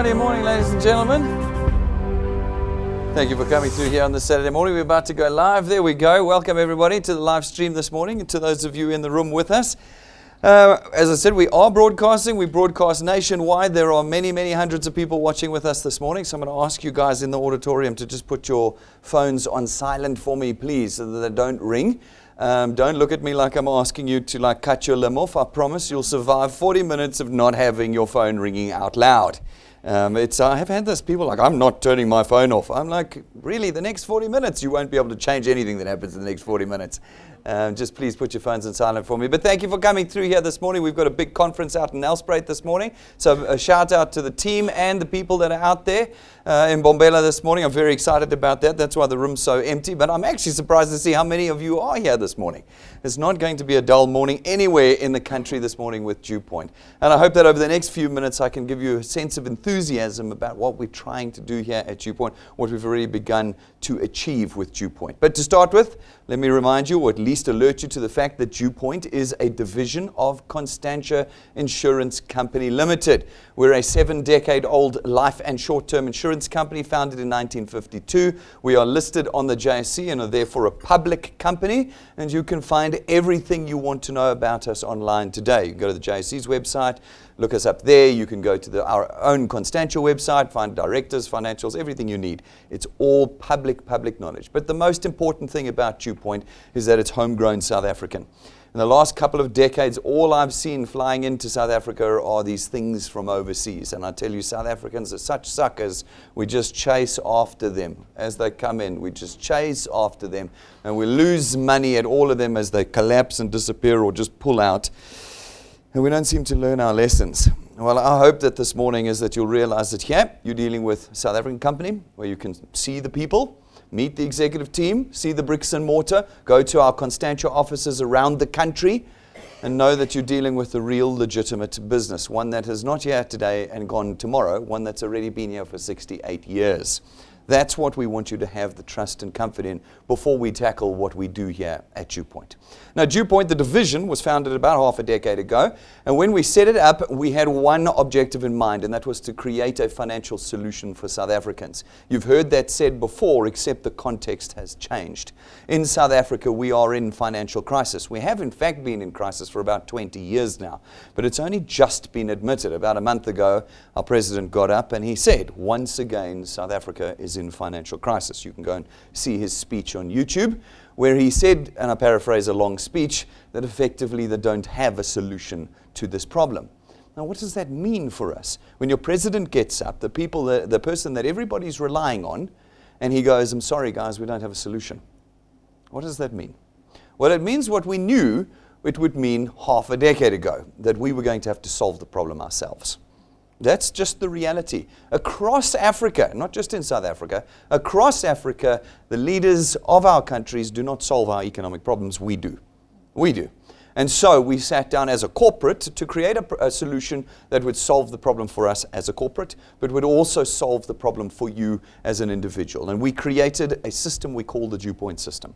Friday morning, ladies and gentlemen. Thank you for coming through here on this Saturday morning. We're about to go live. There we go. Welcome everybody to the live stream this morning and to those of you in the room with us. As I said, we are broadcasting. We broadcast nationwide. There are many, many hundreds of people watching with us this morning. So I'm going to ask you guys in the auditorium to just put your phones on silent for me, please, so that they don't ring. Don't look at me like I'm asking you to cut your limb off. I promise you'll survive 40 minutes of not having your phone ringing out loud. I have had this, people I'm not turning my phone off. I'm like, really, the next 40 minutes, you won't be able to change anything that happens in the next 40 minutes. Just please put your phones on silent for me. But thank you for coming through here this morning. We've got a big conference out in Nelspruit this morning. So a shout out to the team and the people that are out there in Bombela this morning. I'm very excited about that. That's why the room's so empty. But I'm actually surprised to see how many of you are here this morning. It's not going to be a dull morning anywhere in the country this morning with DuePoint. And I hope that over the next few minutes I can give you a sense of enthusiasm about what we're trying to do here at DuePoint, what we've already begun to achieve with DuePoint. But to start with, let me remind you, or at least alert you to the fact that DuePoint is a division of Constantia Insurance Company Limited. We're a 7-decade-old life and short-term insurance company founded in 1952. We are listed on the JSE and are therefore a public company, and you can find everything you want to know about us online today. You can go to the JSE's website, look us up there. You can go to our own Constantia website, find directors, financials, everything you need. It's all public knowledge. But the most important thing about DuePoint is that it's homegrown South African. In the last couple of decades, all I've seen flying into South Africa are these things from overseas. And I tell you, South Africans are such suckers. We just chase after them as they come in. We just chase after them. And we lose money at all of them as they collapse and disappear or just pull out. And we don't seem to learn our lessons. Well, I hope that this morning is that you'll realize that here you're dealing with a South African company where you can see the people, meet the executive team, see the bricks and mortar, go to our Constantia offices around the country, and know that you're dealing with a real legitimate business, one that is not here today and gone tomorrow, one that's already been here for 68 years. That's what we want you to have the trust and comfort in before we tackle what we do here at DuePoint. Now, DuePoint, the division, was founded about half a decade ago. And when we set it up, we had one objective in mind, and that was to create a financial solution for South Africans. You've heard that said before, except the context has changed. In South Africa, we are in financial crisis. We have, in fact, been in crisis for about 20 years now. But it's only just been admitted. About a month ago, our president got up and he said, once again, South Africa is in financial crisis. You can go and see his speech on YouTube, where he said, and I paraphrase a long speech, that effectively they don't have a solution to this problem. Now, what does that mean for us? When your president gets up, the person that everybody's relying on, and he goes, I'm sorry guys, we don't have a solution. What does that mean? Well, it means what we knew it would mean half a decade ago, that we were going to have to solve the problem ourselves. That's just the reality. Across Africa, not just in South Africa, across Africa, the leaders of our countries do not solve our economic problems. We do. We do. And so we sat down as a corporate to create a solution that would solve the problem for us as a corporate, but would also solve the problem for you as an individual. And we created a system we call the DuePoint system.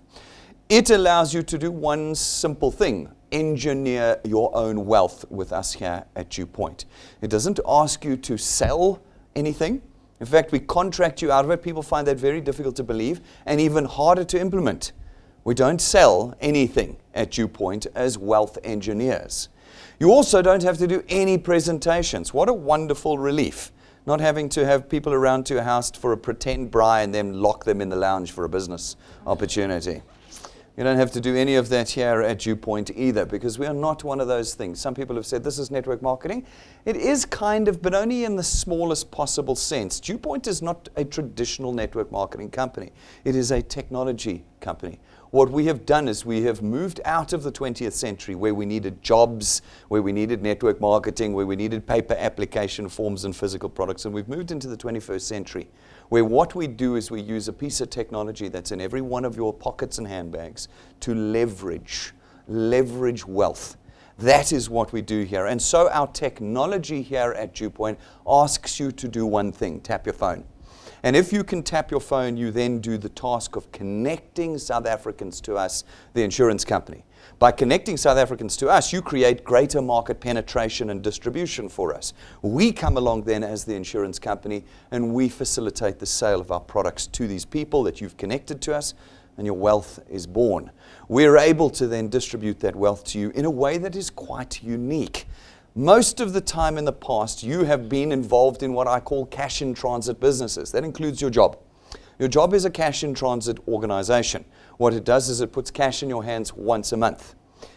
It allows you to do one simple thing: engineer your own wealth with us here at DuePoint. It doesn't ask you to sell anything. In fact, we contract you out of it. People find that very difficult to believe and even harder to implement. We don't sell anything at DuePoint as wealth engineers. You also don't have to do any presentations. What a wonderful relief. Not having to have people around to your house for a pretend braai and then lock them in the lounge for a business opportunity. You don't have to do any of that here at DuePoint either, because we are not one of those things. Some people have said this is network marketing. It is kind of, but only in the smallest possible sense. DuePoint is not a traditional network marketing company. It is a technology company. What we have done is we have moved out of the 20th century where we needed jobs, where we needed network marketing, where we needed paper application forms and physical products, and we've moved into the 21st century, where what we do is we use a piece of technology that's in every one of your pockets and handbags to leverage wealth. That is what we do here. And so our technology here at DuePoint asks you to do one thing: tap your phone. And if you can tap your phone, you then do the task of connecting South Africans to us, the insurance company. By connecting South Africans to us, you create greater market penetration and distribution for us. We come along then as the insurance company, and we facilitate the sale of our products to these people that you've connected to us, and your wealth is born. We're able to then distribute that wealth to you in a way that is quite unique. Most of the time in the past, you have been involved in what I call cash in transit businesses. That includes your job. Your job is a cash in transit organization. What it does is it puts cash in your hands once a month.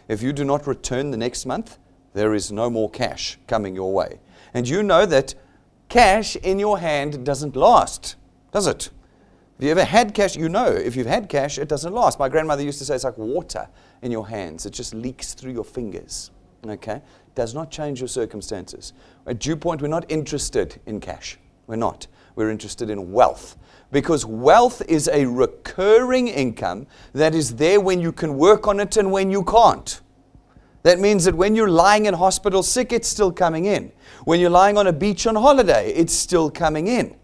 If you do not return the next month, there is no more cash coming your way. And you know that cash in your hand doesn't last, does it? Have you ever had cash? You know, if you've had cash, it doesn't last. My grandmother used to say it's like water in your hands. It just leaks through your fingers. Okay? It does not change your circumstances. At DuePoint, we're not interested in cash. We're not. We're interested in wealth. Because wealth is a recurring income that is there when you can work on it and when you can't. That means that when you're lying in hospital sick, it's still coming in. When you're lying on a beach on holiday, it's still coming in.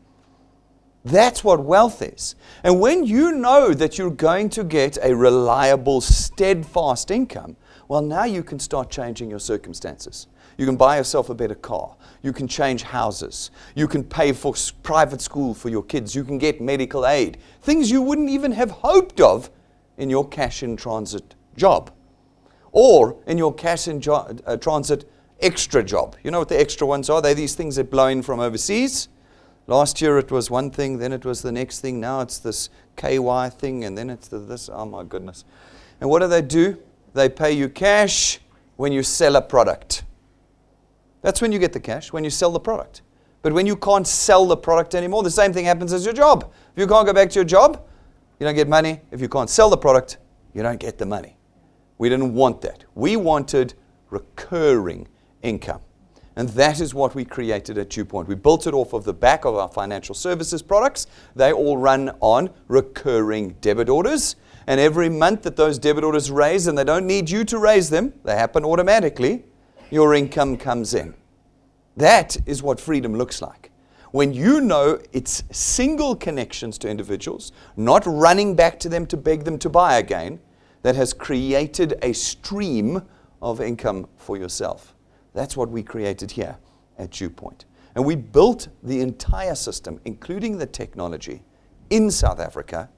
That's what wealth is. And when you know that you're going to get a reliable, steadfast income, well, now you can start changing your circumstances. You can buy yourself a better car. You can change houses. You can pay for private school for your kids. You can get medical aid. Things you wouldn't even have hoped of in your cash in transit job. Or in your cash in transit extra job. You know what the extra ones are? They're these things that blow in from overseas. Last year it was one thing, then it was the next thing. Now it's this KY thing, and then it's this. Oh my goodness. And what do? They pay you cash when you sell a product. That's when you get the cash, when you sell the product. But when you can't sell the product anymore, the same thing happens as your job. If you can't go back to your job, you don't get money. If you can't sell the product, you don't get the money. We didn't want that. We wanted recurring income. And that is what we created at DuePoint. We built it off of the back of our financial services products. They all run on recurring debit orders. And every month that those debit orders raise, and they don't need you to raise them, they happen automatically, your income comes in. That is what freedom looks like. When you know it's single connections to individuals, not running back to them to beg them to buy again, that has created a stream of income for yourself. That's what we created here at DuePoint. And we built the entire system, including the technology, in South Africa,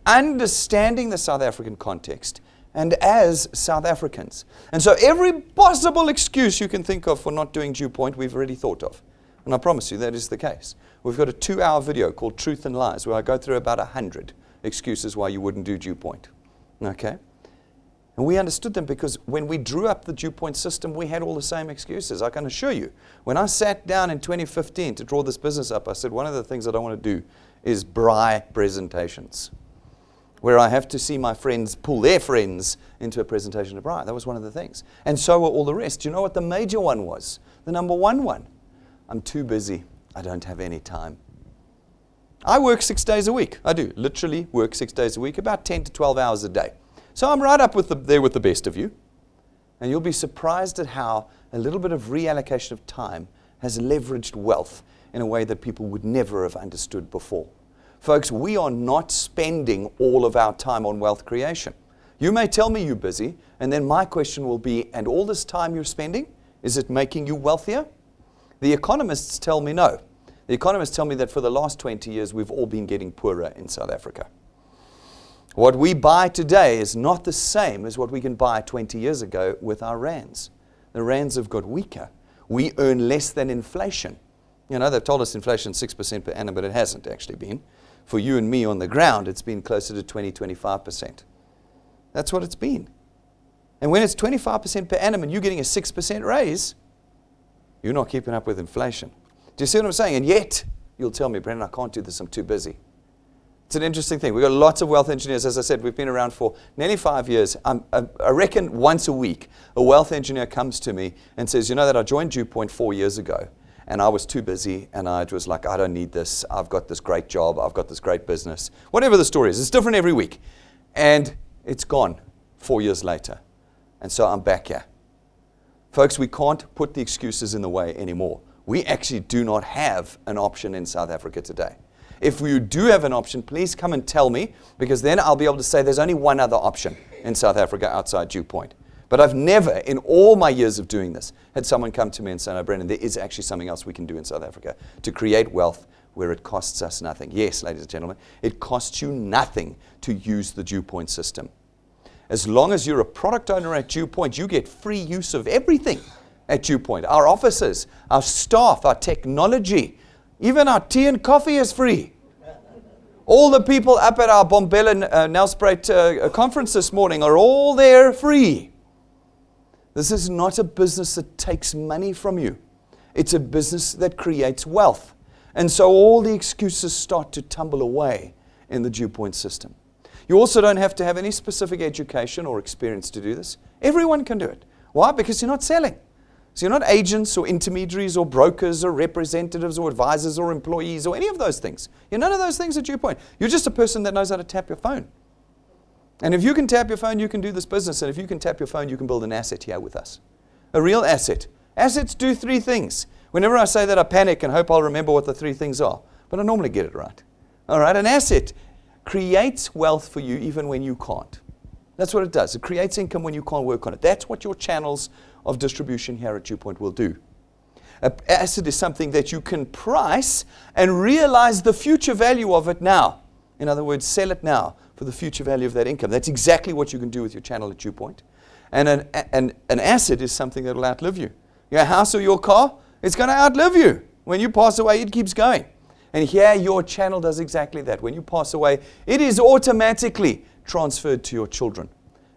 understanding the South African context, and as South Africans. And so every possible excuse you can think of for not doing DuePoint, we've already thought of. And I promise you that is the case. We've got a 2-hour video called Truth and Lies, where I go through about 100 excuses why you wouldn't do DuePoint. Okay? And we understood them because when we drew up the DuePoint system, we had all the same excuses. I can assure you, when I sat down in 2015 to draw this business up, I said, one of the things that I want to do is braai presentations, where I have to see my friends pull their friends into a presentation of braai. That was one of the things. And so were all the rest. Do you know what the major one was? The number one. I'm too busy. I don't have any time. I work 6 days a week. I do. Literally work 6 days a week, about 10 to 12 hours a day. So I'm right up there with the best of you. And you'll be surprised at how a little bit of reallocation of time has leveraged wealth in a way that people would never have understood before. Folks, we are not spending all of our time on wealth creation. You may tell me you're busy, and then my question will be, and all this time you're spending, is it making you wealthier? The economists tell me no. The economists tell me that for the last 20 years, we've all been getting poorer in South Africa. What we buy today is not the same as what we can buy 20 years ago with our rands. The rands have got weaker. We earn less than inflation. You know, they've told us inflation is 6% per annum, but it hasn't actually been. For you and me on the ground, it's been closer to 20, 25%. That's what it's been. And when it's 25% per annum and you're getting a 6% raise, you're not keeping up with inflation. Do you see what I'm saying? And yet, you'll tell me, Brendan, I can't do this, I'm too busy. It's an interesting thing. We've got lots of wealth engineers. As I said, we've been around for nearly 5 years. I reckon once a week, a wealth engineer comes to me and says, you know that I joined DuePoint 4 years ago, and I was too busy, and I was like, I don't need this. I've got this great job. I've got this great business. Whatever the story is, it's different every week. And it's gone 4 years later. And so I'm back here. Folks, we can't put the excuses in the way anymore. We actually do not have an option in South Africa today. If you do have an option, please come and tell me, because then I'll be able to say there's only one other option in South Africa outside DuePoint. But I've never, in all my years of doing this, had someone come to me and say, no, Brendan, there is actually something else we can do in South Africa to create wealth where it costs us nothing. Yes, ladies and gentlemen, it costs you nothing to use the DuePoint system. As long as you're a product owner at DuePoint, you get free use of everything at DuePoint. Our offices, our staff, our technology, even our tea and coffee is free. All the people up at our Bombela Nelspruit conference this morning are all there free. This is not a business that takes money from you. It's a business that creates wealth. And so all the excuses start to tumble away in the DuePoint system. You also don't have to have any specific education or experience to do this. Everyone can do it. Why? Because you're not selling. So you're not agents or intermediaries or brokers or representatives or advisors or employees or any of those things. You're none of those things at DuePoint. You're just a person that knows how to tap your phone. And if you can tap your phone, you can do this business. And if you can tap your phone, you can build an asset here with us. A real asset. Assets do three things. Whenever I say that, I panic and hope I'll remember what the three things are. But I normally get it right. All right, an asset creates wealth for you even when you can't. That's what it does. It creates income when you can't work on it. That's what your channels of distribution here at DuePoint will do. An asset is something that you can price and realize the future value of it now. In other words, sell it now for the future value of that income. That's exactly what you can do with your channel at DuePoint. And an asset is something that will outlive you. Your house or your car, it's going to outlive you. When you pass away, it keeps going. And here, your channel does exactly that. When you pass away, it is automatically transferred to your children.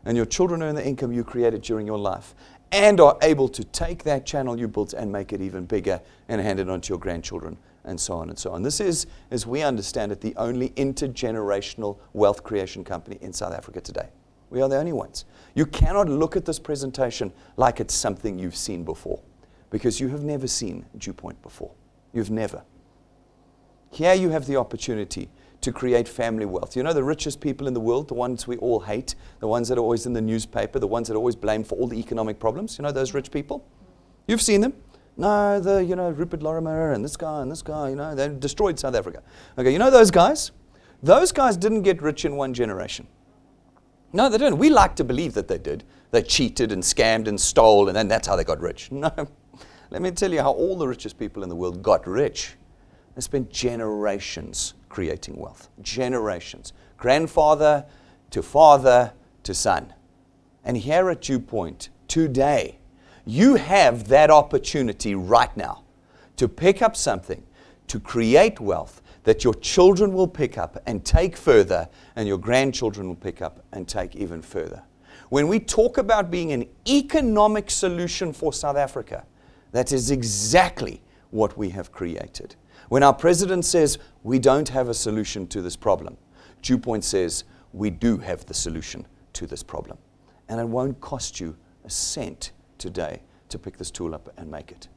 And your children earn the income you created during your life and are able to take that channel you built and make it even bigger and hand it on to your grandchildren and so on and so on. This is, as we understand it, the only intergenerational wealth creation company in South Africa today. We are the only ones. You cannot look at this presentation like it's something you've seen before, because you have never seen DuePoint before. You've never. Here you have the opportunity to create family wealth. You know, the richest people in the world, the ones we all hate, the ones that are always in the newspaper, the ones that are always blamed for all the economic problems. You know those rich people? You've seen them. No, Rupert Lorimer and this guy, they destroyed South Africa. Okay, you know those guys? Those guys didn't get rich in one generation. No, they didn't. We like to believe that they did. They cheated and scammed and stole, and then that's how they got rich. No. Let me tell you how all the richest people in the world got rich. They spent generations creating wealth. Generations. Grandfather to father to son. And here at DuePoint, today, you have that opportunity right now to pick up something, to create wealth that your children will pick up and take further, and your grandchildren will pick up and take even further. When we talk about being an economic solution for South Africa, that is exactly what we have created. When our president says we don't have a solution to this problem, DuePoint says we do have the solution to this problem. And it won't cost you a cent today to pick this tool up and make it.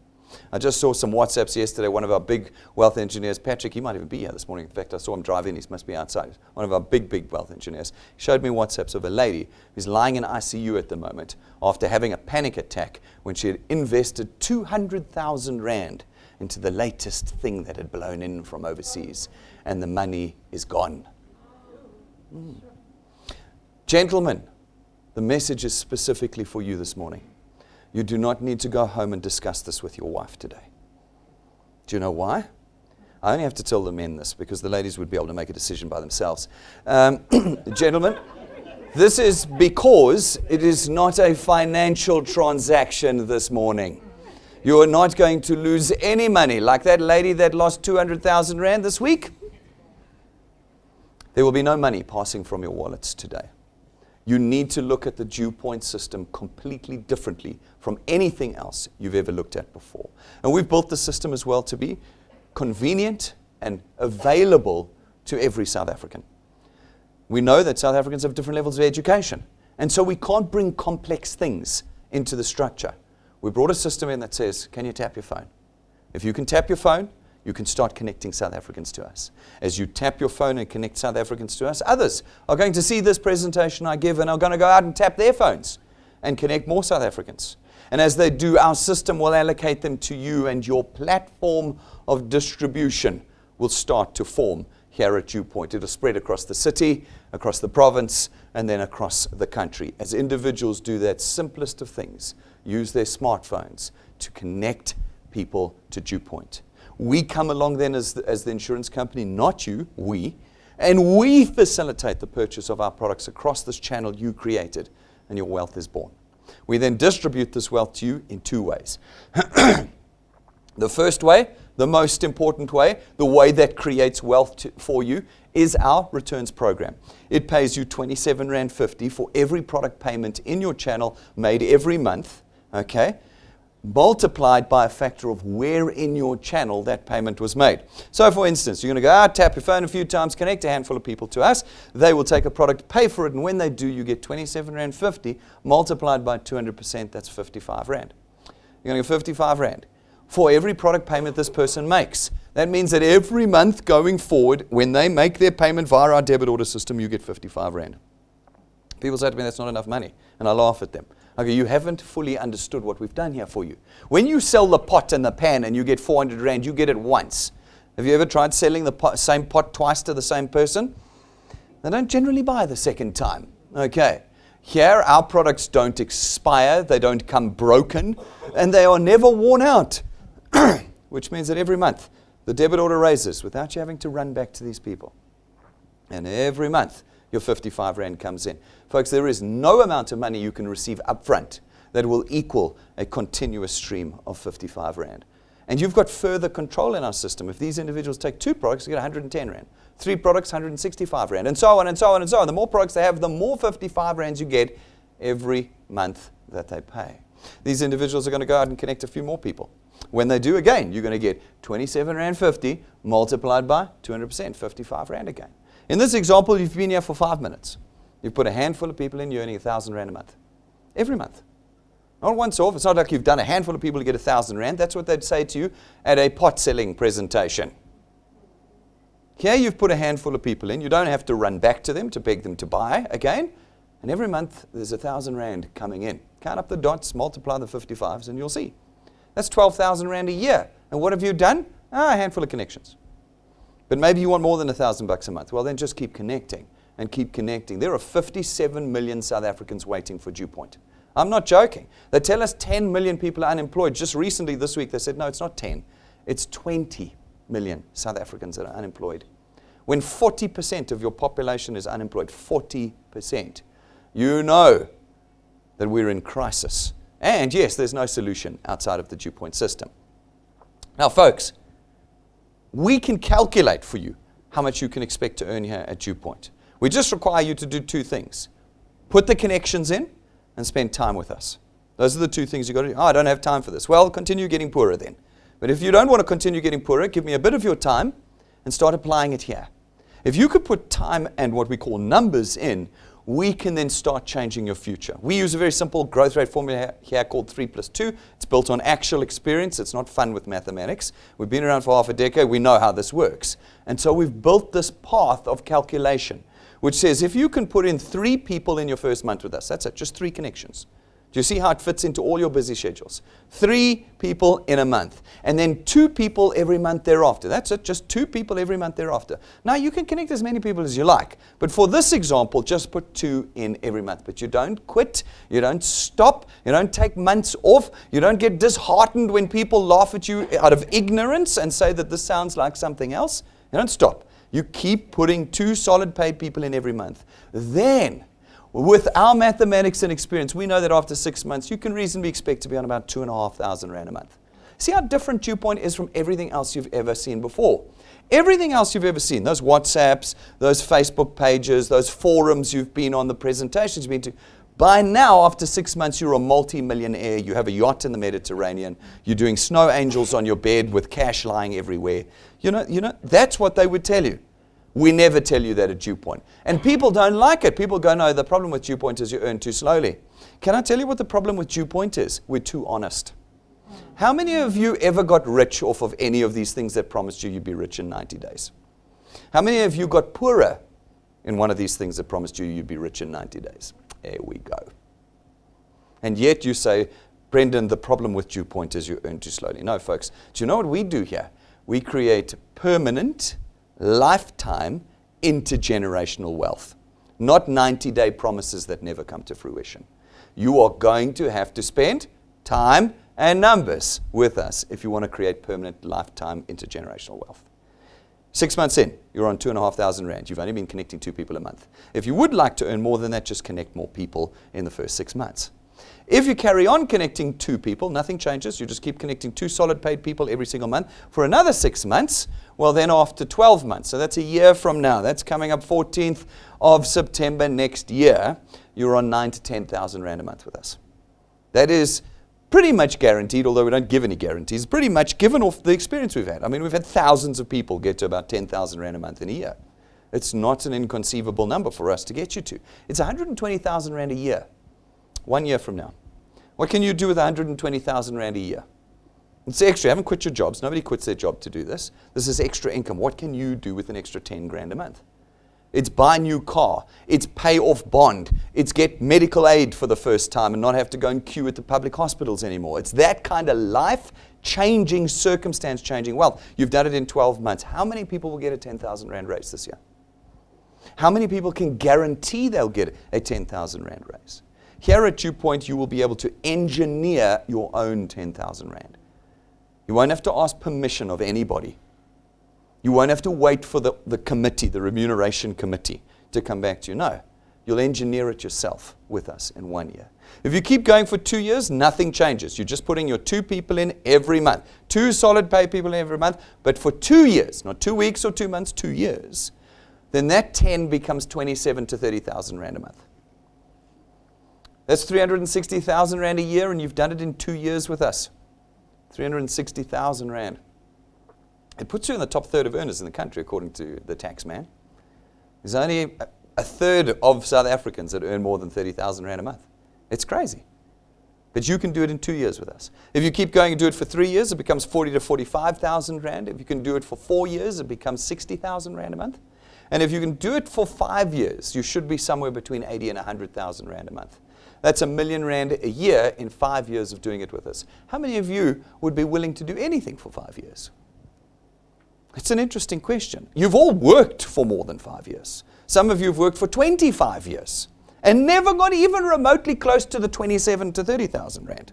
I just saw some WhatsApps yesterday. One of our big wealth engineers, Patrick, he might even be here this morning. In fact, I saw him drive in. He must be outside. One of our big wealth engineers showed me WhatsApps of a lady who's lying in ICU at the moment after having a panic attack when she had invested 200,000 Rand into the latest thing that had blown in from overseas, and the money is gone. Gentlemen, the message is specifically for you this morning. You do not need to go home and discuss this with your wife today. Do you know why? I only have to tell the men this because the ladies would be able to make a decision by themselves. Gentlemen, this is because it is not a financial transaction this morning. You are not going to lose any money like that lady that lost 200,000 Rand this week. There will be no money passing from your wallets today. You need to look at the DuePoint system completely differently from anything else you've ever looked at before. And we've built the system as well to be convenient and available to every South African. We know that South Africans have different levels of education, and so we can't bring complex things into the structure. We brought a system in that says, can you tap your phone? If you can tap your phone, you can start connecting South Africans to us. As you tap your phone and connect South Africans to us, others are going to see this presentation I give and are going to go out and tap their phones and connect more South Africans. And as they do, our system will allocate them to you, and your platform of distribution will start to form here at DuePoint. It'll spread across the city, across the province, and then across the country. As individuals do that simplest of things, use their smartphones to connect people to DuePoint. We come along then as the insurance company, not you, we, and we facilitate the purchase of our products across this channel you created, and your wealth is born. We then distribute this wealth to you in two ways. The first way, the most important way, the way that creates wealth for you, is our returns program. It pays you R27.50 for every product payment in your channel made every month, okay, multiplied by a factor of where in your channel that payment was made. So for instance, you're going to go out, tap your phone a few times, connect a handful of people to us. They will take a product, pay for it, and when they do, you get R27.50 multiplied by 200%, that's 55 Rand. You're going to get 55 Rand for every product payment this person makes. That means that every month going forward, when they make their payment via our debit order system, you get 55 Rand. People say to me, that's not enough money, and I laugh at them. Okay, you haven't fully understood what we've done here for you. When you sell the pot and the pan and you get 400 Rand, you get it once. Have you ever tried selling the same pot twice to the same person? They don't generally buy the second time. Okay, here our products don't expire, they don't come broken, and they are never worn out. Which means that every month the debit order raises without you having to run back to these people. And every month your 55 Rand comes in. Folks, there is no amount of money you can receive upfront that will equal a continuous stream of 55 Rand. And you've got further control in our system. If these individuals take 2 products, you get 110 Rand. 3 products, 165 Rand, and so on and so on and so on. The more products they have, the more 55 Rands you get every month that they pay. These individuals are going to go out and connect a few more people. When they do, again, you're going to get R27.50 multiplied by 200%, 55 Rand again. In this example, you've been here for 5 minutes. You've put a handful of people in, you're earning 1,000 Rand a month. Every month. Not once off. It's not like you've done a handful of people to get 1,000 Rand. That's what they'd say to you at a pot selling presentation. Here you've put a handful of people in. You don't have to run back to them to beg them to buy again. And every month there's 1,000 Rand coming in. Count up the dots, multiply the 55s, and you'll see. That's 12,000 Rand a year. And what have you done? A handful of connections. But maybe you want more than $1,000 a month. Well, then just keep connecting and keep connecting. There are 57 million South Africans waiting for DuePoint. I'm not joking. They tell us 10 million people are unemployed. Just recently this week they said, no, it's not 10. It's 20 million South Africans that are unemployed. When 40% of your population is unemployed, 40%, you know that we're in crisis. And yes, there's no solution outside of the DuePoint system. Now, folks, we can calculate for you how much you can expect to earn here at DuePoint. We just require you to do 2 things. Put the connections in and spend time with us. Those are the 2 things you've got to do. Oh, I don't have time for this. Well, continue getting poorer then. But if you don't want to continue getting poorer, give me a bit of your time and start applying it here. If you could put time and what we call numbers in, we can then start changing your future. We use a very simple growth rate formula here called 3+2. It's built on actual experience. It's not fun with mathematics. We've been around for half a decade. We know how this works. And so we've built this path of calculation, which says if you can put in 3 people in your first month with us, that's it, just 3 connections. Do you see how it fits into all your busy schedules? 3 people in a month, and then 2 people every month thereafter. That's it, just 2 people every month thereafter. Now, you can connect as many people as you like, but for this example, just put 2 in every month. But you don't quit, you don't stop, you don't take months off, you don't get disheartened when people laugh at you out of ignorance and say that this sounds like something else. You don't stop. You keep putting 2 solid paid people in every month. Then, with our mathematics and experience, we know that after 6 months, you can reasonably expect to be on about 2,500 Rand a month. See how different DuePoint is from everything else you've ever seen before. Everything else you've ever seen, those WhatsApps, those Facebook pages, those forums you've been on, the presentations you've been to, by now, after 6 months, you're a multi-millionaire. You have a yacht in the Mediterranean. You're doing snow angels on your bed with cash lying everywhere. You know, that's what they would tell you. We never tell you that at DuePoint. And people don't like it. People go, no, the problem with DuePoint is you earn too slowly. Can I tell you what the problem with DuePoint is? We're too honest. How many of you ever got rich off of any of these things that promised you you'd be rich in 90 days? How many of you got poorer in one of these things that promised you you'd be rich in 90 days? There we go. And yet you say, Brendan, the problem with DuePoint is you earn too slowly. No, folks. Do you know what we do here? We create permanent, lifetime, intergenerational wealth. Not 90-day promises that never come to fruition. You are going to have to spend time and numbers with us if you want to create permanent, lifetime, intergenerational wealth. 6 months in, you're on 2,500 rand. You've only been connecting 2 people a month. If you would like to earn more than that, just connect more people in the first 6 months. If you carry on connecting 2 people, nothing changes. You just keep connecting 2 solid paid people every single month for another 6 months. Well, then after 12 months, so that's a year from now. That's coming up 14th of September next year. You're on 9,000 to 10,000 rand a month with us. That is pretty much guaranteed, although we don't give any guarantees, pretty much given off the experience we've had. I mean, we've had thousands of people get to about 10,000 rand a month in a year. It's not an inconceivable number for us to get you to. It's 120,000 rand a year, 1 year from now. What can you do with 120,000 rand a year? It's extra. You haven't quit your jobs. Nobody quits their job to do this. This is extra income. What can you do with an extra 10 grand a month? It's buy a new car. It's pay off bond. It's get medical aid for the first time and not have to go and queue at the public hospitals anymore. It's that kind of life-changing, circumstance-changing wealth. You've done it in 12 months. How many people will get a 10,000 rand raise this year? How many people can guarantee they'll get a 10,000 rand raise? Here at DuePoint, you will be able to engineer your own 10,000 rand. You won't have to ask permission of anybody. You won't have to wait for the committee, the remuneration committee, to come back to you. No, you'll engineer it yourself with us in 1 year. If you keep going for 2 years, nothing changes. You're just putting your 2 people in every month. 2 solid pay people in every month. But for 2 years, not 2 weeks or 2 months, 2 years, then that 10 becomes 27 to 30,000 rand a month. That's 360,000 rand a year, and you've done it in 2 years with us. 360,000 rand. It puts you in the top third of earners in the country, according to the tax man. There's only a third of South Africans that earn more than 30,000 rand a month. It's crazy. But you can do it in 2 years with us. If you keep going and do it for 3 years, it becomes 40 to 45,000 rand. If you can do it for 4 years, it becomes 60,000 rand a month. And if you can do it for 5 years, you should be somewhere between 80 and 100,000 rand a month. That's R1,000,000 a year in 5 years of doing it with us. How many of you would be willing to do anything for 5 years? It's an interesting question. You've all worked for more than 5 years. Some of you have worked for 25 years and never got even remotely close to the 27 to 30,000 rand.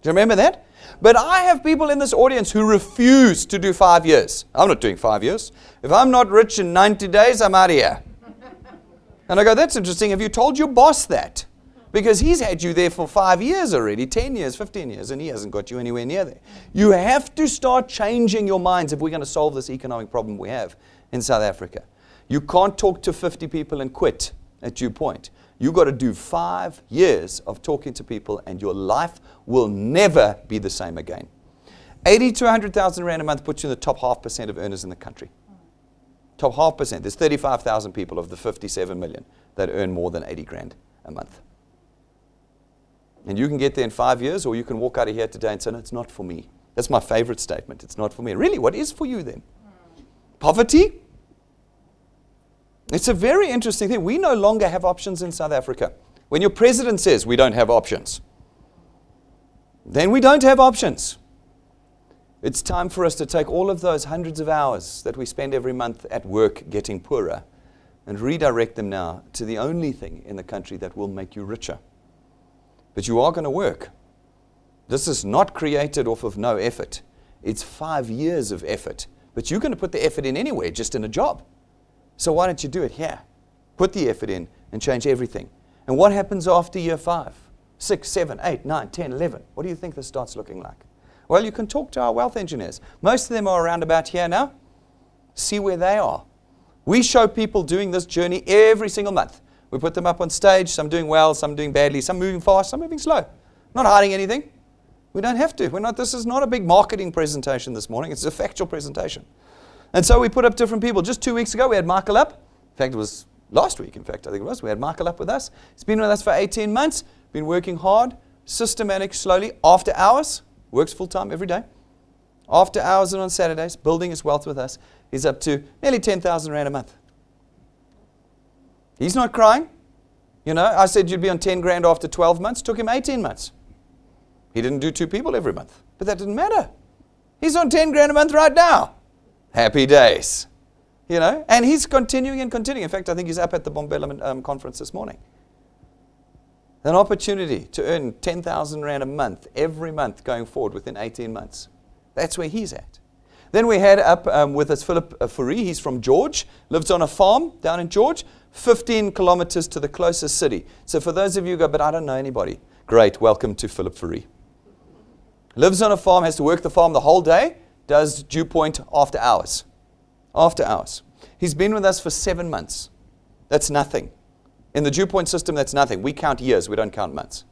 Do you remember that? But I have people in this audience who refuse to do 5 years. I'm not doing 5 years. If I'm not rich in 90 days, I'm out of here. And I go, that's interesting. Have you told your boss that? Because he's had you there for 5 years already, 10 years, 15 years, and he hasn't got you anywhere near there. You have to start changing your minds if we're going to solve this economic problem we have in South Africa. You can't talk to 50 people and quit at DuePoint. You've got to do 5 years of talking to people, and your life will never be the same again. 80 to 100,000 rand a month puts you in the top 0.5% of earners in the country. Top 0.5%. There's 35,000 people of the 57 million that earn more than 80 grand a month. And you can get there in 5 years, or you can walk out of here today and say, no, it's not for me. That's my favorite statement. It's not for me. Really, what is for you then? Poverty? It's a very interesting thing. We no longer have options in South Africa. When your president says we don't have options, then we don't have options. It's time for us to take all of those hundreds of hours that we spend every month at work getting poorer and redirect them now to the only thing in the country that will make you richer. But you are going to work. This is not created off of no effort. It's 5 years of effort. But you're going to put the effort in anywhere, just in a job. So why don't you do it here? Put the effort in and change everything. And what happens after year 5, 6, 7, 8, 9, 10, 11? What do you think this starts looking like? Well, you can talk to our wealth engineers. Most of them are around about here now. See where they are. We show people doing this journey every single month. We put them up on stage, some doing well, some doing badly, some moving fast, some moving slow. Not hiding anything. We don't have to. This is not a big marketing presentation this morning. It's a factual presentation. And so we put up different people. Just 2 weeks ago, we had Michael up. In fact, it was last week, I think it was. We had Michael up with us. He's been with us for 18 months, been working hard, systematic, slowly, after hours, works full-time every day. After hours and on Saturdays, building his wealth with us. He's up to nearly 10,000 rand a month. He's not crying. I said you'd be on 10 grand after 12 months. Took him 18 months. He didn't do 2 people every month. But that didn't matter. He's on 10 grand a month right now. Happy days. You know, and he's continuing and continuing. In fact, I think he's up at the Bombela conference this morning. An opportunity to earn 10,000 Rand a month, every month going forward within 18 months. That's where he's at. Then we had up with us Philip Fourie. He's from George, lives on a farm down in George, 15 kilometers to the closest city. So for those of you who go, but I don't know anybody. Great, welcome to Philip Fourie. Lives on a farm, has to work the farm the whole day, does DuePoint after hours. After hours. He's been with us for 7 months. That's nothing. In the DuePoint system, that's nothing. We count years, we don't count months.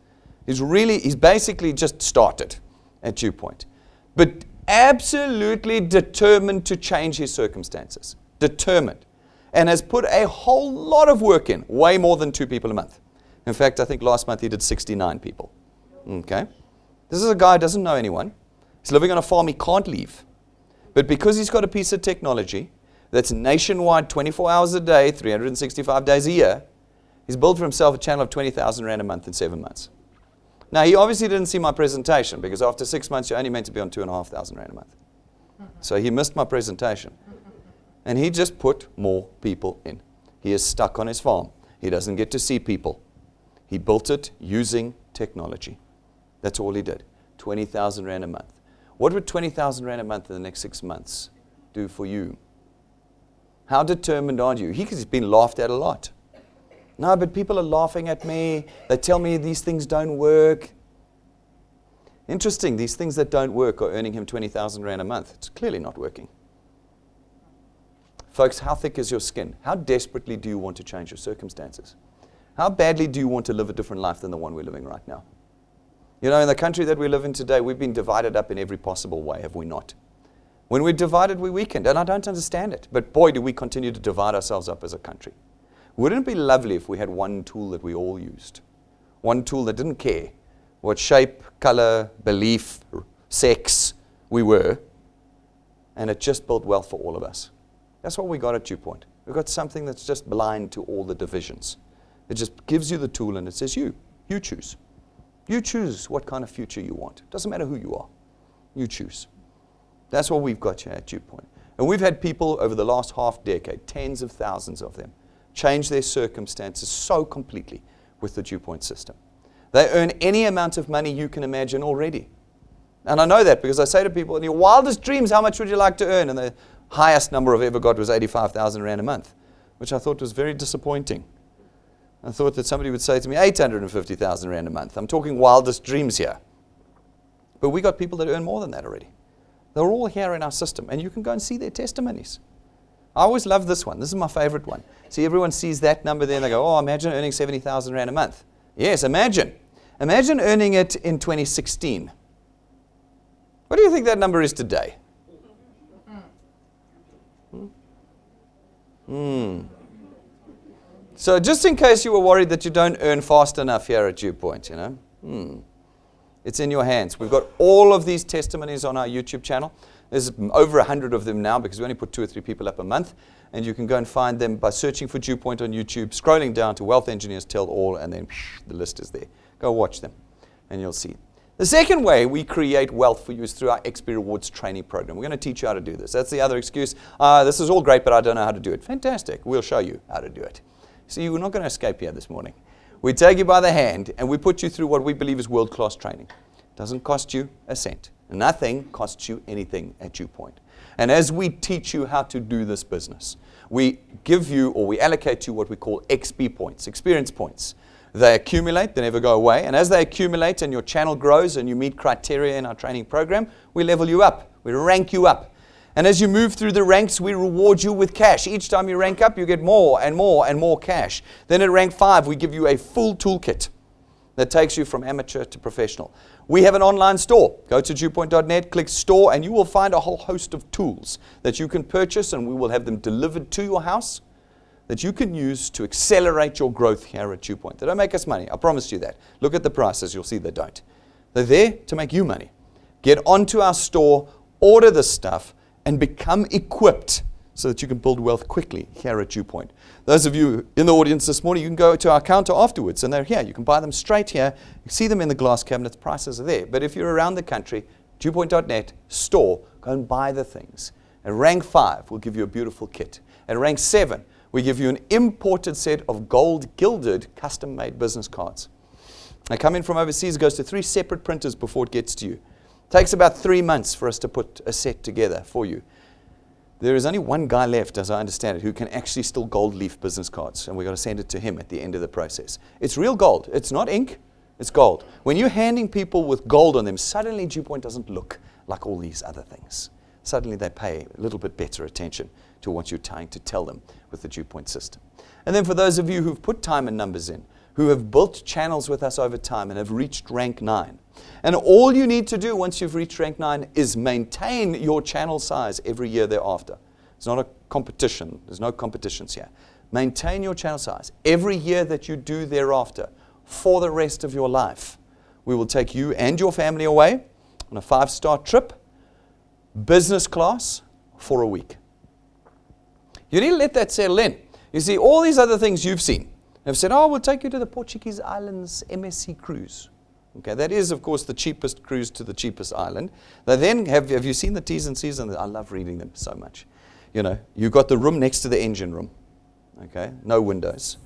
He's basically just started at DuePoint. But absolutely determined to change his circumstances. Determined. And has put a whole lot of work in. Way more than 2 people a month. In fact, I think last month he did 69 people. Okay? This is a guy who doesn't know anyone. He's living on a farm he can't leave. But because he's got a piece of technology that's nationwide, 24 hours a day, 365 days a year, he's built for himself a channel of 20,000 Rand a month in 7 months. Now, he obviously didn't see my presentation because after 6 months, you're only meant to be on 2,500 Rand a month. So he missed my presentation. And he just put more people in. He is stuck on his farm. He doesn't get to see people. He built it using technology. That's all he did. 20,000 Rand a month. What would 20,000 Rand a month in the next 6 months do for you? How determined are you? He's been laughed at a lot. No, but people are laughing at me. They tell me these things don't work. Interesting, these things that don't work are earning him 20,000 Rand a month. It's clearly not working. Folks, how thick is your skin? How desperately do you want to change your circumstances? How badly do you want to live a different life than the one we're living right now? You know, in the country that we live in today, we've been divided up in every possible way, have we not? When we're divided, we're weakened, and I don't understand it. But boy, do we continue to divide ourselves up as a country. Wouldn't it be lovely if we had one tool that we all used? One tool that didn't care what shape, color, belief, sex we were, and it just built wealth for all of us. That's what we got at DuePoint. We've got something that's just blind to all the divisions. It just gives you the tool and it says you choose. You choose what kind of future you want. It doesn't matter who you are. You choose. That's what we've got here at DuePoint. And we've had people over the last half decade, tens of thousands of them, change their circumstances so completely with the DuePoint system. They earn any amount of money you can imagine already. And I know that because I say to people, in your wildest dreams, how much would you like to earn? And the highest number I've ever got was 85,000 Rand a month, which I thought was very disappointing. I thought that somebody would say to me, 850,000 Rand a month. I'm talking wildest dreams here. But we got people that earn more than that already. They're all here in our system, and you can go and see their testimonies. I always love this one. This is my favorite one. See, everyone sees that number there, and they go, oh, imagine earning 70,000 Rand a month. Yes, imagine. Imagine earning it in 2016. What do you think that number is today? So just in case you were worried that you don't earn fast enough here at DuePoint, you know, it's in your hands. We've got all of these testimonies on our YouTube channel. There's over 100 of them now because we only put 2 or 3 people up a month. And you can go and find them by searching for DuePoint on YouTube, scrolling down to Wealth Engineers Tell All, and then the list is there. Go watch them, and you'll see. The second way we create wealth for you is through our XP Rewards training program. We're going to teach you how to do this. That's the other excuse. This is all great, but I don't know how to do it. Fantastic. We'll show you how to do it. See, we're not going to escape here this morning. We take you by the hand, and we put you through what we believe is world-class training. It doesn't cost you a cent. Nothing costs you anything at DuePoint. And as we teach you how to do this business, we give you, or we allocate you what we call XP points, experience points. They accumulate, they never go away. And as they accumulate and your channel grows and you meet criteria in our training program, we level you up. We rank you up. And as you move through the ranks, we reward you with cash. Each time you rank up, you get more and more and more cash. Then at rank 5, we give you a full toolkit that takes you from amateur to professional. We have an online store. Go to DuePoint.net, click store, and you will find a whole host of tools that you can purchase, and we will have them delivered to your house that you can use to accelerate your growth here at DuePoint. They don't make us money. I promise you that. Look at the prices. You'll see they don't. They're there to make you money. Get onto our store, order the stuff, and become equipped so that you can build wealth quickly here at DuePoint. Those of you in the audience this morning, you can go to our counter afterwards, and they're here. You can buy them straight here. You see them in the glass cabinets. Prices are there. But if you're around the country, DuePoint.net, store, go and buy the things. At rank 5, we'll give you a beautiful kit. At rank 7, we give you an imported set of gold gilded custom-made business cards. They come in from overseas, goes to 3 separate printers before it gets to you. Takes about 3 months for us to put a set together for you. There is only one guy left, as I understand it, who can actually still gold leaf business cards, and we've got to send it to him at the end of the process. It's real gold. It's not ink. It's gold. When you're handing people with gold on them, suddenly DuePoint doesn't look like all these other things. Suddenly they pay a little bit better attention to what you're trying to tell them with the DuePoint system. And then for those of you who've put time and numbers in, who have built channels with us over time and have reached rank 9, and all you need to do once you've reached rank 9 is maintain your channel size every year thereafter. It's not a competition. There's no competitions here. Maintain your channel size every year that you do thereafter for the rest of your life. We will take you and your family away on a 5-star trip, business class, for a week. You need to let that settle in. You see, all these other things you've seen have said, oh, we'll take you to the Portuguese islands MSC cruise. Okay, that is, of course, the cheapest cruise to the cheapest island. They then have you seen the T's and C's? I love reading them so much. You know, you've got the room next to the engine room. Okay, no windows.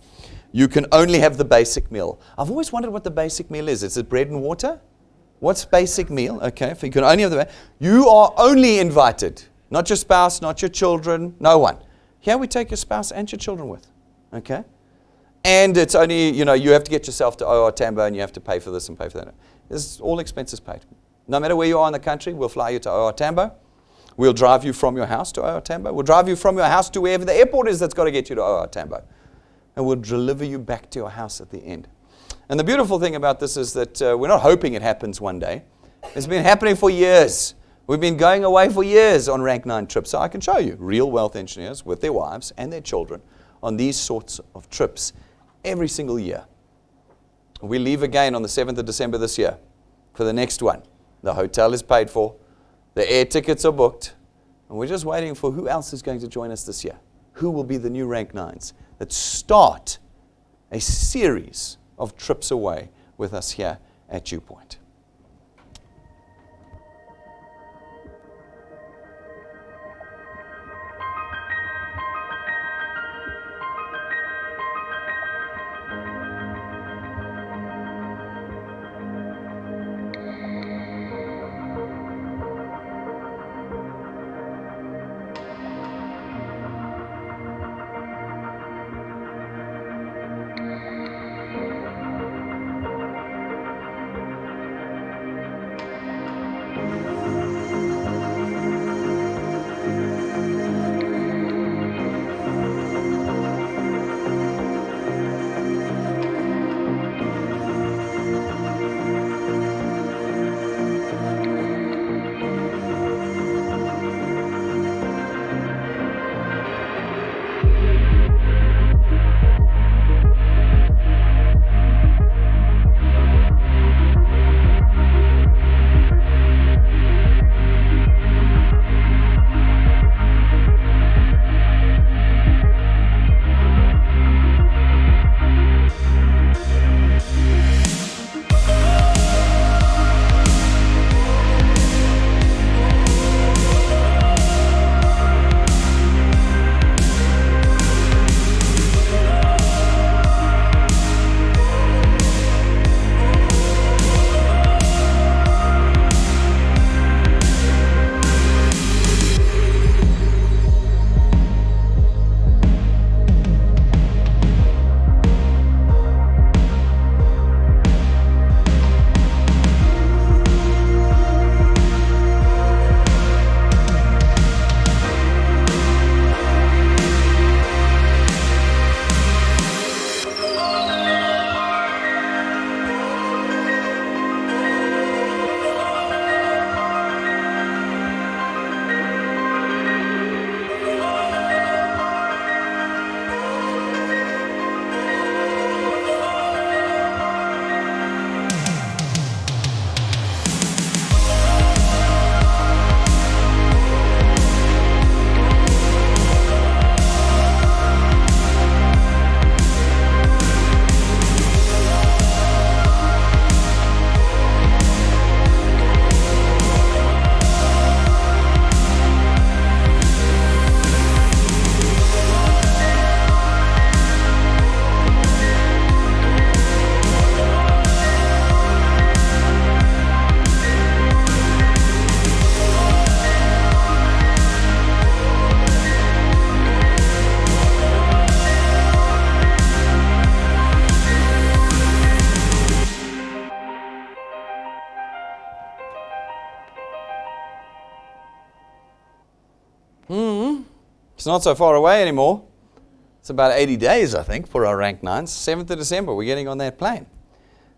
You can only have the basic meal. I've always wondered what the basic meal is. Is it bread and water? What's basic meal? Okay, if you can only have the you are only invited. Not your spouse, not your children, no one. Here we take your spouse and your children with. Okay? And it's only, you know, you have to get yourself to OR Tambo and you have to pay for this and pay for that. This all expenses paid. No matter where you are in the country, we'll fly you to OR Tambo. We'll drive you from your house to OR Tambo. We'll drive you from your house to wherever the airport is that's got to get you to OR Tambo. And we'll deliver you back to your house at the end. And the beautiful thing about this is that we're not hoping it happens one day. It's been happening for years. We've been going away for years on rank 9 trips. So I can show you real wealth engineers with their wives and their children on these sorts of trips every single year. We leave again on the 7th of December this year for the next one. The hotel is paid for. The air tickets are booked. And we're just waiting for who else is going to join us this year. Who will be the new rank 9s that start a series of trips away with us here at DuePoint. It's not so far away anymore. It's about 80 days, I think, for our rank 9s. 7th of December, we're getting on that plane.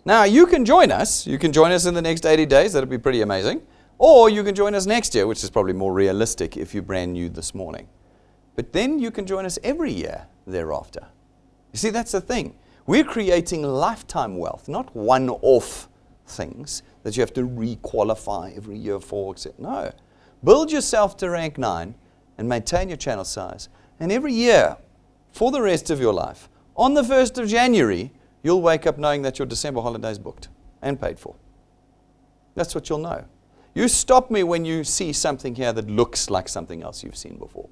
Now, you can join us. You can join us in the next 80 days. That'll be pretty amazing. Or you can join us next year, which is probably more realistic if you're brand new this morning. But then you can join us every year thereafter. You see, that's the thing. We're creating lifetime wealth, not one-off things that you have to re-qualify every year for. No. Build yourself to rank 9 and maintain your channel size. And every year, for the rest of your life, on the 1st of January, you'll wake up knowing that your December holiday is booked and paid for. That's what you'll know. You stop me when you see something here that looks like something else you've seen before.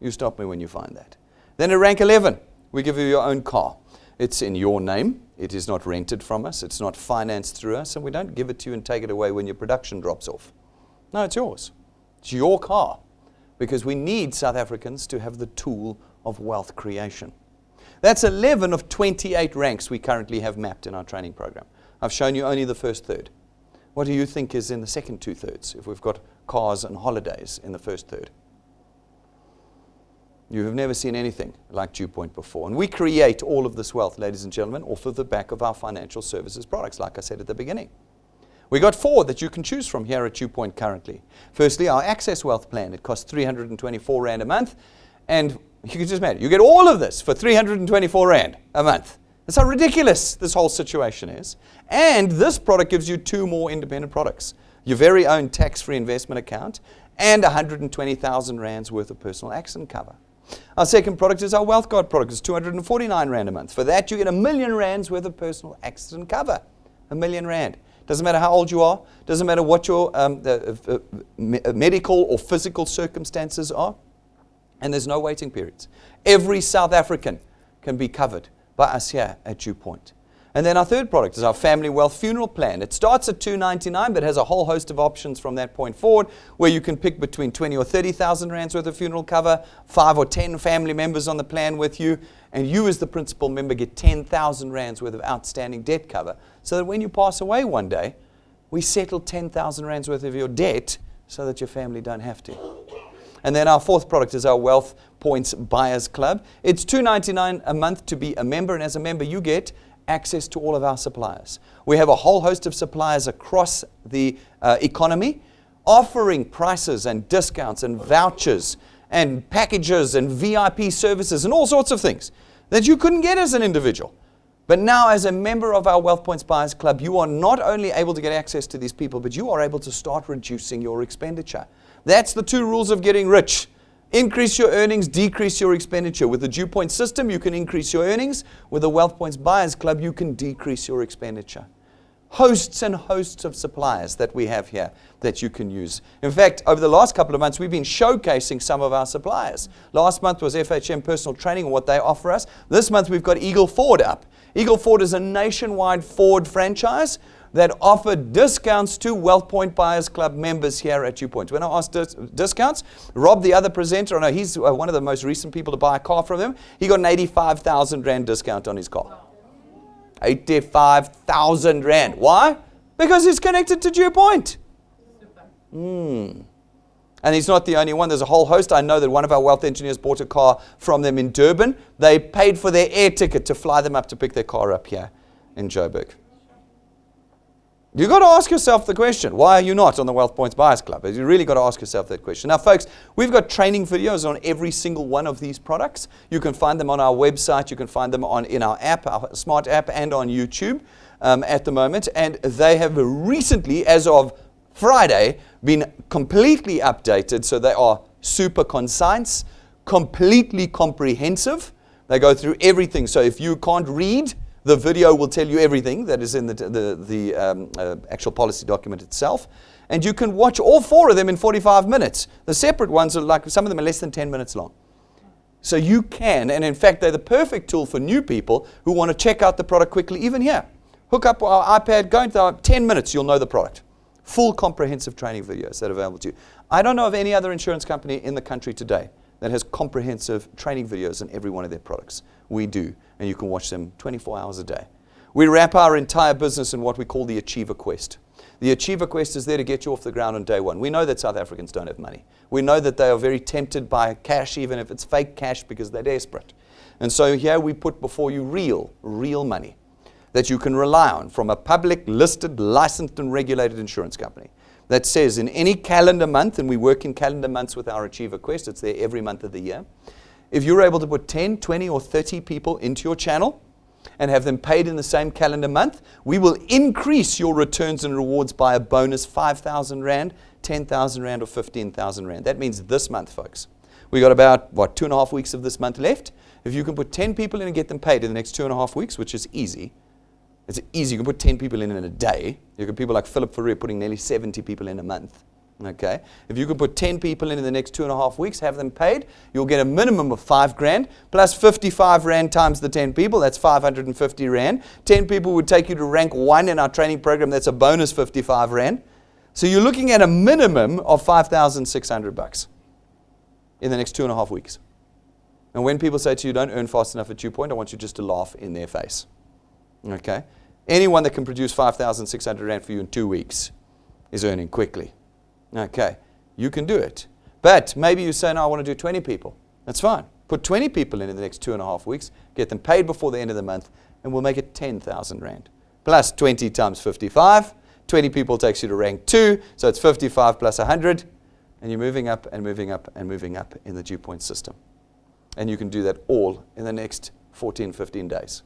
You stop me when you find that. Then at rank 11, we give you your own car. It's in your name. It is not rented from us. It's not financed through us. And we don't give it to you and take it away when your production drops off. No, it's yours. It's your car. Because we need South Africans to have the tool of wealth creation. That's 11 of 28 ranks we currently have mapped in our training program. I've shown you only the first third. What do you think is in the second 2/3 if we've got cars and holidays in the first third? You have never seen anything like DuePoint before. And we create all of this wealth, ladies and gentlemen, off of the back of our financial services products, like I said at the beginning. We got 4 that you can choose from here at DuePoint currently. Firstly, our Access Wealth Plan. It costs 324 Rand a month. And you can just imagine, you get all of this for 324 Rand a month. That's how ridiculous this whole situation is. And this product gives you 2 more independent products. Your very own tax-free investment account and 120,000 Rands worth of personal accident cover. Our second product is our Wealth Guard product. It's 249 Rand a month. For that, you get 1 million Rands worth of personal accident cover. 1 million Rand. Doesn't matter how old you are. Doesn't matter what your medical or physical circumstances are. And there's no waiting periods. Every South African can be covered by us here at DuePoint. And then our third product is our Family Wealth Funeral Plan. It starts at 299, but has a whole host of options from that point forward, where you can pick between 20 or 30,000 Rands worth of funeral cover, 5 or 10 family members on the plan with you, and you as the principal member get 10,000 Rands worth of outstanding debt cover, so that when you pass away one day, we settle 10,000 Rands worth of your debt so that your family don't have to. And then our fourth product is our Wealth Points Buyers Club. It's $299 a month to be a member, and as a member you get access to all of our suppliers. We have a whole host of suppliers across the economy offering prices and discounts and vouchers and packages and VIP services and all sorts of things that you couldn't get as an individual. But now as a member of our Wealth Points Buyers Club, you are not only able to get access to these people, but you are able to start reducing your expenditure. That's the 2 rules of getting rich. Increase your earnings, decrease your expenditure. With the DuePoint system, you can increase your earnings. With the Wealth Points Buyers Club, you can decrease your expenditure. Hosts and hosts of suppliers that we have here that you can use. In fact, over the last couple of months, we've been showcasing some of our suppliers. Last month was FHM Personal Training and what they offer us. This month, we've got Eagle Ford up. Eagle Ford is a nationwide Ford franchise that offer discounts to Wealth Point Buyers Club members here at DuePoint. When I asked discounts, Rob, the other presenter, I know he's one of the most recent people to buy a car from him, he got an 85,000 Rand discount on his car. 85,000 Rand. Why? Because he's connected to DuePoint. And he's not the only one. There's a whole host. I know that one of our wealth engineers bought a car from them in Durban. They paid for their air ticket to fly them up to pick their car up here in Joburg. You've got to ask yourself the question, why are you not on the Wealth Points Buyers Club? You really got to ask yourself that question. Now, folks, we've got training videos on every single one of these products. You can find them on our website. You can find them in our app, our smart app, and on YouTube at the moment. And they have recently, as of Friday, been completely updated. So they are super concise, completely comprehensive. They go through everything. So if you can't read, the video will tell you everything that is in the actual policy document itself. And you can watch all 4 of them in 45 minutes. The separate ones are like, some of them are less than 10 minutes long. So you can, and in fact, they're the perfect tool for new people who want to check out the product quickly, even here. Hook up our iPad, go into 10 minutes, you'll know the product. Full comprehensive training videos that are available to you. I don't know of any other insurance company in the country today that has comprehensive training videos on every one of their products. We do, and you can watch them 24 hours a day. We wrap our entire business in what we call the Achiever Quest. The Achiever Quest is there to get you off the ground on day one. We know that South Africans don't have money. We know that they are very tempted by cash, even if it's fake cash, because they're desperate. And so here we put before you real money that you can rely on from a public, listed, licensed, and regulated insurance company that says in any calendar month, and we work in calendar months with our Achiever Quest, it's there every month of the year. If you're able to put 10, 20, or 30 people into your channel and have them paid in the same calendar month, we will increase your returns and rewards by a bonus 5,000 Rand, 10,000 Rand, or 15,000 Rand. That means this month, folks. We got about, 2.5 weeks of this month left. If you can put 10 people in and get them paid in the next 2.5 weeks, which is easy. It's easy. You can put 10 people in a day. You can people like Philip Ferrer putting nearly 70 people in a month. Okay. If you can put 10 people in the next 2.5 weeks, have them paid, you'll get a minimum of 5 grand plus 55 Rand times the 10 people. That's 550 Rand. 10 people would take you to rank 1 in our training program. That's a bonus 55 Rand. So you're looking at a minimum of 5,600 bucks in the next 2.5 weeks. And when people say to you, don't earn fast enough at DuePoint, I want you just to laugh in their face. Okay. Anyone that can produce 5,600 Rand for you in 2 weeks is earning quickly. Okay, you can do it. But maybe you say, no, I want to do 20 people. That's fine. Put 20 people in the next 2.5 weeks, get them paid before the end of the month, and we'll make it 10,000 Rand. Plus 20 times 55. 20 people takes you to rank 2, so it's 55 plus 100, and you're moving up and moving up and moving up in the DuePoint system. And you can do that all in the next 14, 15 days.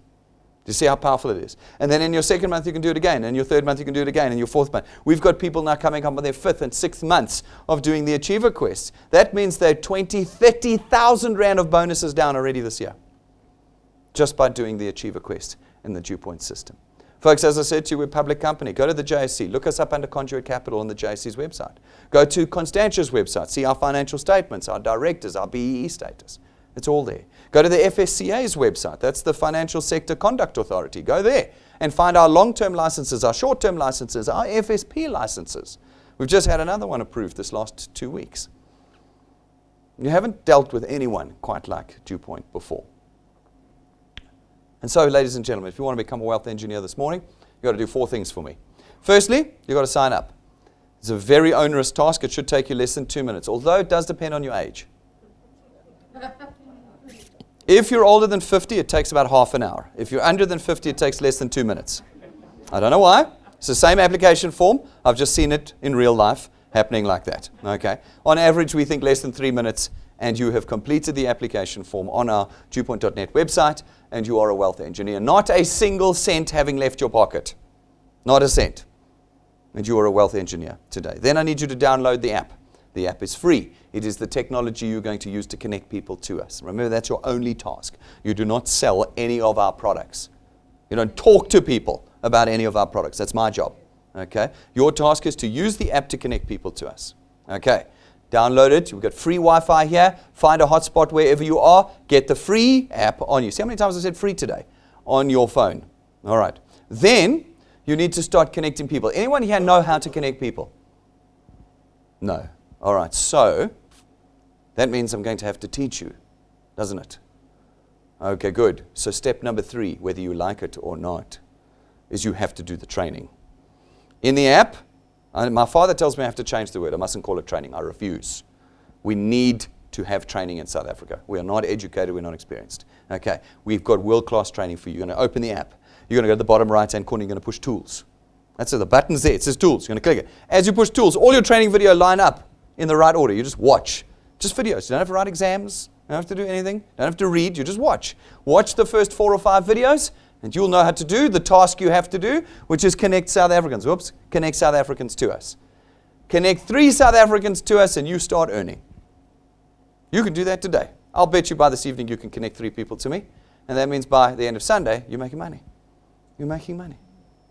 Do you see how powerful it is? And then in your second month, you can do it again. And your third month, you can do it again. And your fourth month. We've got people now coming up on their 5th and 6th months of doing the Achiever Quest. That means they're 20, 30,000 Rand of bonuses down already this year. Just by doing the Achiever Quest in the DuePoint system. Folks, as I said to you, we're a public company. Go to the JSE. Look us up under Conduit Capital on the JSE's website. Go to Constantia's website. See our financial statements, our directors, our BEE status. It's all there. Go to the FSCA's website. That's the Financial Sector Conduct Authority. Go there and find our long-term licenses, our short-term licenses, our FSP licenses. We've just had another one approved this last 2 weeks. You haven't dealt with anyone quite like DuePoint before. And so, ladies and gentlemen, if you want to become a wealth engineer this morning, you've got to do 4 things for me. Firstly, you've got to sign up. It's a very onerous task. It should take you less than 2 minutes, although it does depend on your age. If you're older than 50, it takes about half an hour. If you're under than 50, it takes less than 2 minutes. I don't know why. It's the same application form. I've just seen it in real life happening like that. Okay. On average, we think less than 3 minutes, and you have completed the application form on our DuePoint.net website, and you are a wealth engineer. Not a single cent having left your pocket. Not a cent. And you are a wealth engineer today. Then I need you to download the app. The app is free. It is the technology you're going to use to connect people to us. Remember, that's your only task. You do not sell any of our products. You don't talk to people about any of our products. That's my job. Okay? Your task is to use the app to connect people to us. Okay? Download it. We've got free Wi-Fi here. Find a hotspot wherever you are. Get the free app on you. See how many times I said free today? On your phone. All right. Then you need to start connecting people. Anyone here know how to connect people? No. All right, so that means I'm going to have to teach you, doesn't it? Okay, good. So step number 3, whether you like it or not, is you have to do the training. In the app, my father tells me I have to change the word. I mustn't call it training. I refuse. We need to have training in South Africa. We are not educated. We're not experienced. Okay, we've got world-class training for you. You're going to open the app. You're going to go to the bottom right-hand corner. You're going to push tools. That's it. The button's there. It says tools. You're going to click it. As you push tools, all your training video line up in the right order. You just watch. Just videos. You don't have to write exams. You don't have to do anything. You don't have to read. You just watch. Watch the first 4 or 5 videos, and you'll know how to do the task you have to do, which is connect South Africans. Whoops. Connect South Africans to us. Connect 3 South Africans to us, and you start earning. You can do that today. I'll bet you by this evening you can connect 3 people to me, and that means by the end of Sunday, you're making money. You're making money.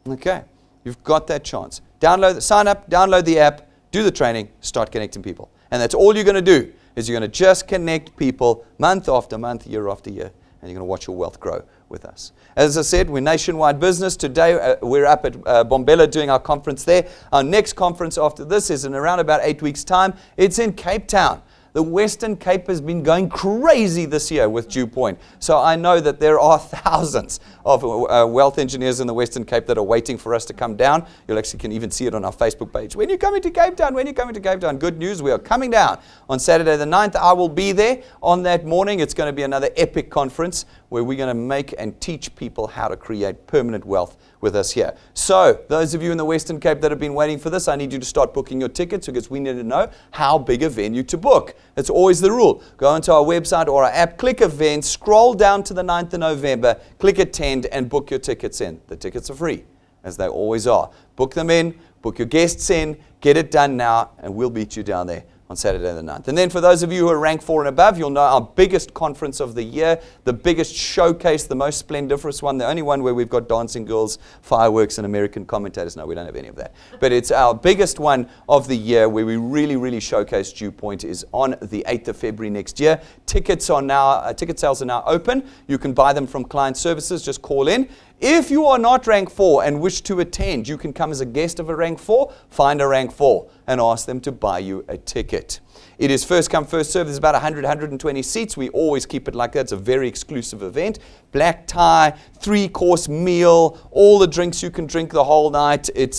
Okay. You've got that chance. Sign up, download the app, do the training, start connecting people. And that's all you're going to do, is you're going to just connect people month after month, year after year, and you're going to watch your wealth grow with us. As I said, we're nationwide business. Today, we're up at Bombela doing our conference there. Our next conference after this is in around about 8 weeks' time. It's in Cape Town. The Western Cape has been going crazy this year with DuePoint. So I know that there are thousands of wealth engineers in the Western Cape that are waiting for us to come down. You actually can even see it on our Facebook page. When you coming to Cape Town? When you coming to Cape Town? Good news, we are coming down on Saturday the 9th. I will be there on that morning. It's going to be another epic conference where we're going to make and teach people how to create permanent wealth with us here. So those of you in the Western Cape that have been waiting for this, I need you to start booking your tickets because we need to know how big a venue to book. That's always the rule. Go onto our website or our app, click events, scroll down to the 9th of November, click attend and book your tickets in. The tickets are free, as they always are. Book them in, book your guests in, get it done now, and we'll meet you down there on Saturday the 9th. And then for those of you who are rank 4 and above, you'll know our biggest conference of the year, the biggest showcase, the most splendiferous one, the only one where we've got dancing girls, fireworks, and American commentators. No, we don't have any of that. But it's our biggest one of the year where we really, really showcase DuePoint is on the 8th of February next year. Ticket sales are now open. You can buy them from client services. Just call in. If you are not rank 4 and wish to attend, you can come as a guest of a rank 4, find a rank 4, and ask them to buy you a ticket. It is first come, first serve. There's about 100, 120 seats. We always keep it like that. It's a very exclusive event. Black tie, 3-course meal, all the drinks you can drink the whole night. It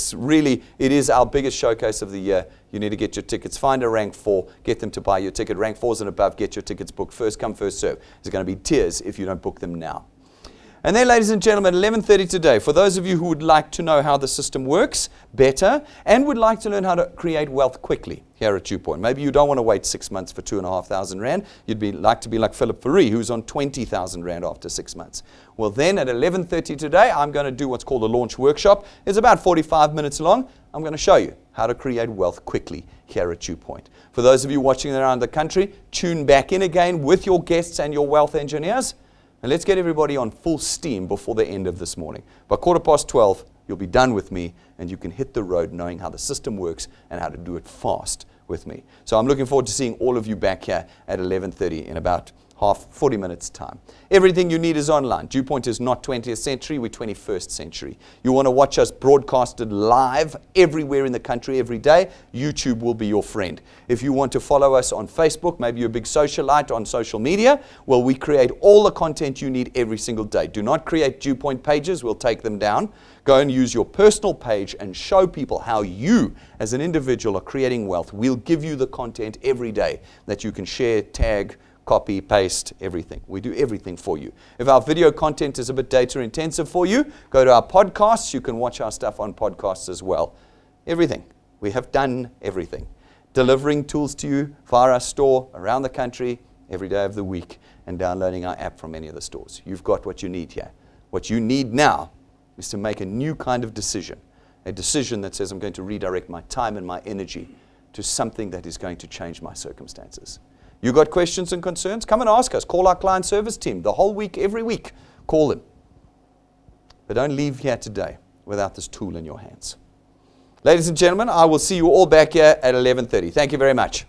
is our biggest showcase of the year. You need to get your tickets. Find a rank 4, get them to buy your ticket. Rank 4s and above, get your tickets booked. First come, first serve. There's going to be tears if you don't book them now. And then, ladies and gentlemen, 11:30 today, for those of you who would like to know how the system works better and would like to learn how to create wealth quickly here at DuePoint. Maybe you don't want to wait 6 months for 2,500 Rand. You'd like to be like Philip Fourie, who's on 20,000 Rand after 6 months. Well, then at 11:30 today, I'm going to do what's called a launch workshop. It's about 45 minutes long. I'm going to show you how to create wealth quickly here at DuePoint. For those of you watching around the country, tune back in again with your guests and your wealth engineers. And let's get everybody on full steam before the end of this morning. By 12:15, you'll be done with me, and you can hit the road knowing how the system works and how to do it fast with me. So I'm looking forward to seeing all of you back here at 11:30 in about 40 minutes time. Everything you need is online. DuePoint is not 20th century, we're 21st century. You want to watch us broadcasted live everywhere in the country every day, YouTube will be your friend. If you want to follow us on Facebook, maybe you're a big socialite on social media, well, we create all the content you need every single day. Do not create DuePoint pages, we'll take them down. Go and use your personal page and show people how you, as an individual, are creating wealth. We'll give you the content every day that you can share, tag, copy, paste, everything. We do everything for you. If our video content is a bit data intensive for you, go to our podcasts. You can watch our stuff on podcasts as well. Everything. We have done everything. Delivering tools to you via our store around the country every day of the week and downloading our app from any of the stores. You've got what you need here. What you need now is to make a new kind of decision. A decision that says I'm going to redirect my time and my energy to something that is going to change my circumstances. You got questions and concerns? Come and ask us. Call our client service team the whole week, every week. Call them. But don't leave here today without this tool in your hands. Ladies and gentlemen, I will see you all back here at 11:30. Thank you very much.